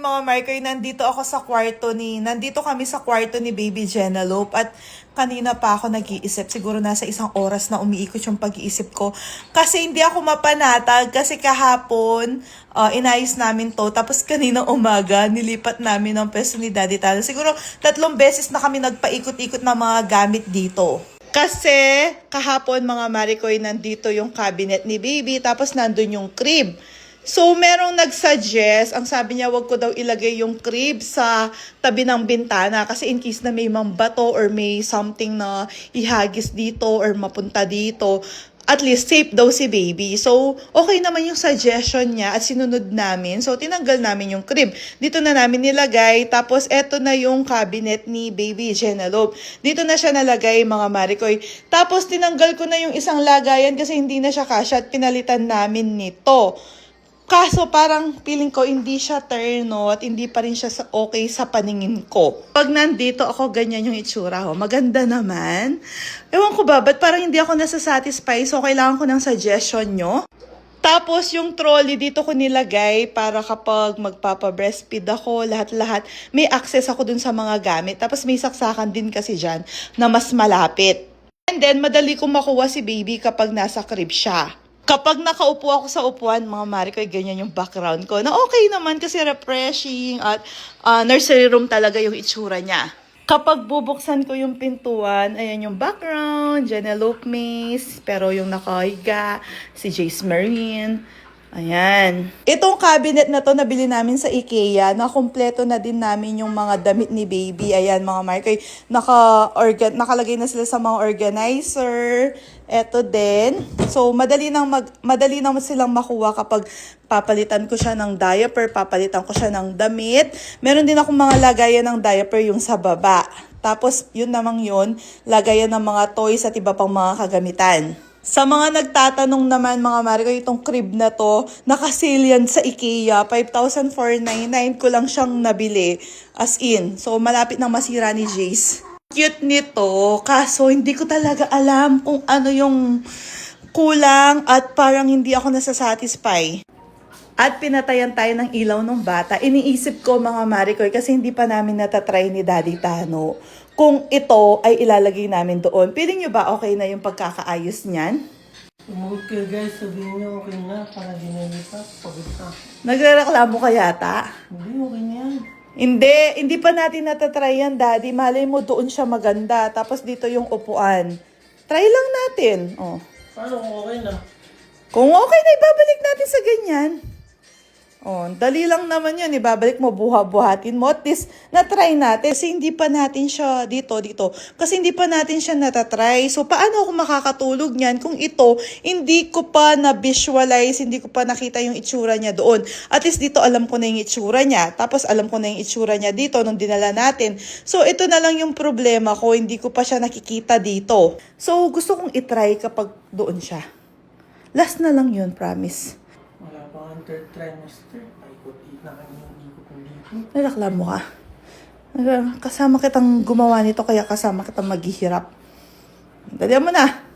morning mga Markoy, nandito kami sa kwarto ni Baby Jenelope at kanina pa ako nag-iisip, siguro nasa 1 oras na umiikot yung pag-iisip ko kasi hindi ako mapanatag kasi kahapon inayos namin to, tapos kanina umaga nilipat namin ang pwesto ni Daddy Talo. Siguro 3 beses na kami nagpaikot-ikot ng mga gamit dito. Kasi kahapon mga Marikoy, nandito yung cabinet ni Baby, tapos nandun yung crib. So, merong nag-suggest, ang sabi niya wag ko daw ilagay yung crib sa tabi ng bintana kasi in case na may mambato or may something na ihagis dito or mapunta dito, at least safe daw si Baby. So, okay naman yung suggestion niya at sinunod namin. So, tinanggal namin yung crib. Dito na namin nilagay. Tapos, eto na yung cabinet ni Baby Jenelope. Dito na siya nalagay, mga Marikoy. Tapos, tinanggal ko na yung isang lagayan kasi hindi na siya kasya at pinalitan namin nito. Kaso parang feeling ko hindi siya turno at hindi pa rin siya okay sa paningin ko. Pag nandito ako, ganyan yung itsura ko. Maganda naman. Ewan ko ba, ba't parang hindi ako nasasatisfy? So, kailangan ko ng suggestion nyo. Tapos, yung trolley dito ko nilagay para kapag magpapa-breastfeed ako, lahat-lahat, may access ako dun sa mga gamit. Tapos, may saksakan din kasi dyan na mas malapit. And then, madali kong makuha si Baby kapag nasa crib siya. Kapag nakaupo ako sa upuan, mga Marikoy, ganyan yung background ko. Na okay naman kasi refreshing at nursery room talaga yung itsura niya. Kapag bubuksan ko yung pintuan, ayan yung background, Jenelope Maze, pero yung nakahiga, si Jace Marine. Ayan. Itong cabinet na to nabili namin sa IKEA. Nakompleto na din namin yung mga damit ni Baby. Ayan mga Markoy. Nakalagay na sila sa mga organizer. Eto din. So madali nang silang makuha kapag papalitan ko siya ng diaper, papalitan ko siya ng damit. Meron din akong mga lagayan ng diaper yung sa baba. Tapos yun namang yun, lagayan ng mga toys at iba pang mga kagamitan. Sa mga nagtatanong naman mga Marikoy, itong crib na to, nakasale yan sa IKEA. 5,499 ko lang siyang nabili. As in. So, malapit nang masira ni Jace. Cute nito. Kaso, hindi ko talaga alam kung ano yung kulang at parang hindi ako nasasatisfy. At pinatayan tayo ng ilaw ng bata. Iniisip ko mga Marikoy kasi hindi pa namin natatry ni Daddy Tano kung ito ay ilalagay namin doon. Piling nyo ba okay na yung pagkakaayos niyan? Okay guys, sabihin niyo okay na para di na lipat. Pagod ka. Nagrereklamo ka yata? Hindi, okay na yan. Hindi pa natin natatry yan, Daddy. Malay mo doon siya maganda. Tapos dito yung upuan. Try lang natin. Oh. Paano kung okay na? Kung okay na, ibabalik natin sa ganyan. Oh, dali lang naman yun. Ibabalik mo, buhatin mo. At least, na-try natin. Kasi hindi pa natin siya dito. Kasi hindi pa natin siya natatry. So, paano ako makakatulog niyan kung ito, hindi ko pa na-visualize, hindi ko pa nakita yung itsura niya doon. At least dito, alam ko na yung itsura niya. Tapos, alam ko na yung itsura niya dito nung dinala natin. So, ito na lang yung problema ko. Hindi ko pa siya nakikita dito. So, gusto kong itry kapag doon siya. Last na lang yun, promise. Wala pa ang third trimester. Paikot-ikot na kami yung ikot ng dito. Nalaklamo ka. Kasama kitang gumawa nito, kaya kasama kitang maghihirap. Dali mo na.